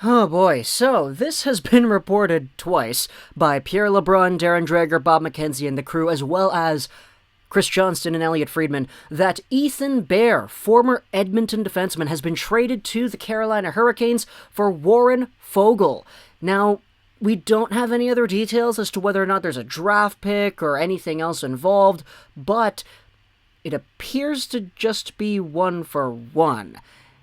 Oh boy, so this has been reported twice by Pierre LeBrun, Darren Dreger, Bob McKenzie, and the crew, as well as Chris Johnston and Elliot Friedman, that Ethan Bear, former Edmonton defenseman, has been traded to the Carolina Hurricanes for Warren Foegele. Now, we don't have any other details as to whether or not there's a draft pick or anything else involved, but it appears to just be one for one.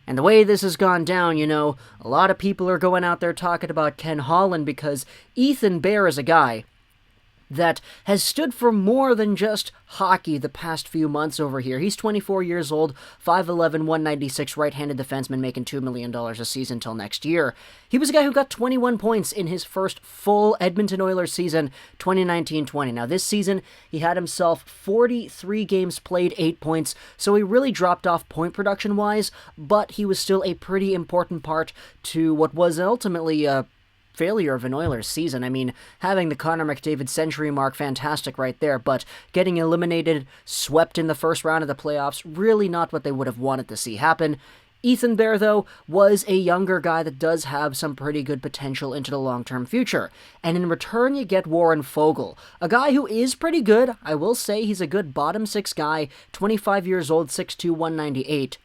And the way this has gone down, a lot of people are going out there talking about Ken Holland because Ethan Bear is a guy that has stood for more than just hockey the past few months over here. He's 24 years old, 5'11", 196 right-handed defenseman making $2 million a season till next year. He was a guy who got 21 points in his first full Edmonton Oilers season, 2019-20. Now this season, he had himself 43 games played, 8 points, so he really dropped off point production-wise, but he was still a pretty important part to what was ultimately a failure of an Oilers season. I mean, having the Connor McDavid century mark, fantastic right there, but getting eliminated, swept in the first round of the playoffs, really not what they would have wanted to see happen. Ethan Bear, though, was a younger guy that does have some pretty good potential into the long-term future. And in return, you get Warren Foegele, a guy who is pretty good. I will say he's a good bottom six guy, 25 years old, 6'2", 198.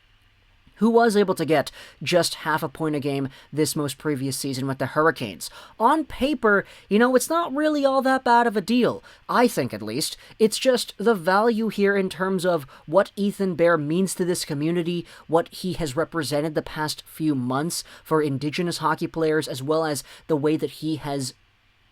Who was able to get just half a point a game this most previous season with the Hurricanes. On paper, it's not really all that bad of a deal. I think, at least. It's just the value here in terms of what Ethan Bear means to this community, what he has represented the past few months for Indigenous hockey players, as well as the way that he has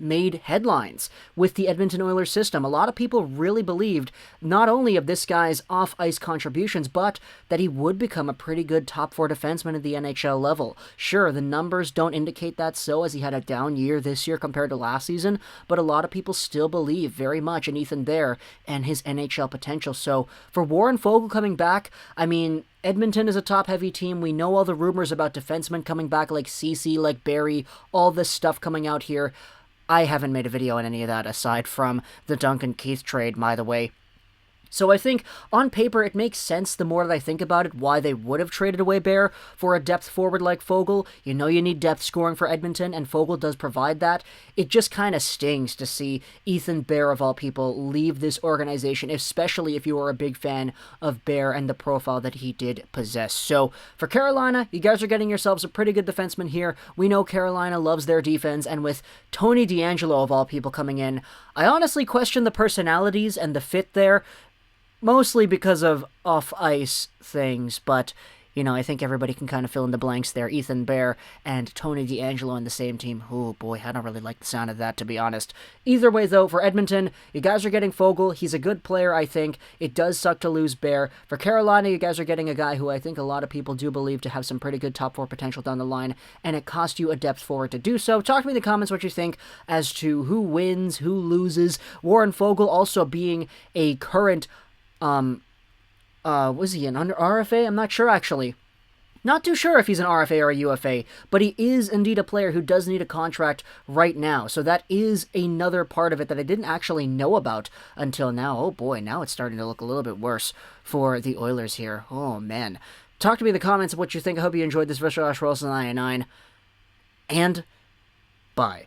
made headlines with the Edmonton Oilers system. A lot of people really believed not only of this guy's off-ice contributions, but that he would become a pretty good top-four defenseman at the NHL level. Sure, the numbers don't indicate that so, as he had a down year this year compared to last season, but a lot of people still believe very much in Ethan Bear and his NHL potential. So, for Warren Foegele coming back, I mean, Edmonton is a top-heavy team. We know all the rumors about defensemen coming back like Ceci, like Barrie, all this stuff coming out here. I haven't made a video on any of that aside from the Duncan Keith trade, by the way. So I think, on paper, it makes sense the more that I think about it, why they would have traded away Bear for a depth forward like Foegele. You need depth scoring for Edmonton, and Foegele does provide that. It just kind of stings to see Ethan Bear, of all people, leave this organization, especially if you are a big fan of Bear and the profile that he did possess. So, for Carolina, you guys are getting yourselves a pretty good defenseman here. We know Carolina loves their defense, and with Tony DeAngelo, of all people, coming in, I honestly question the personalities and the fit there. Mostly because of off-ice things, but, I think everybody can kind of fill in the blanks there. Ethan Bear and Tony DeAngelo in the same team. Oh boy, I don't really like the sound of that, to be honest. Either way, though, for Edmonton, you guys are getting Foegele. He's a good player, I think. It does suck to lose Bear. For Carolina, you guys are getting a guy who I think a lot of people do believe to have some pretty good top-four potential down the line, and it cost you a depth forward to do so. Talk to me in the comments what you think as to who wins, who loses. Warren Foegele also being a current was he an under RFA? I'm not sure, actually. Not too sure if he's an RFA or a UFA, but he is indeed a player who does need a contract right now. So that is another part of it that I didn't actually know about until now. Oh boy, now it's starting to look a little bit worse for the Oilers here. Oh man. Talk to me in the comments of what you think. I hope you enjoyed this. Josh Wilson, 9, and bye.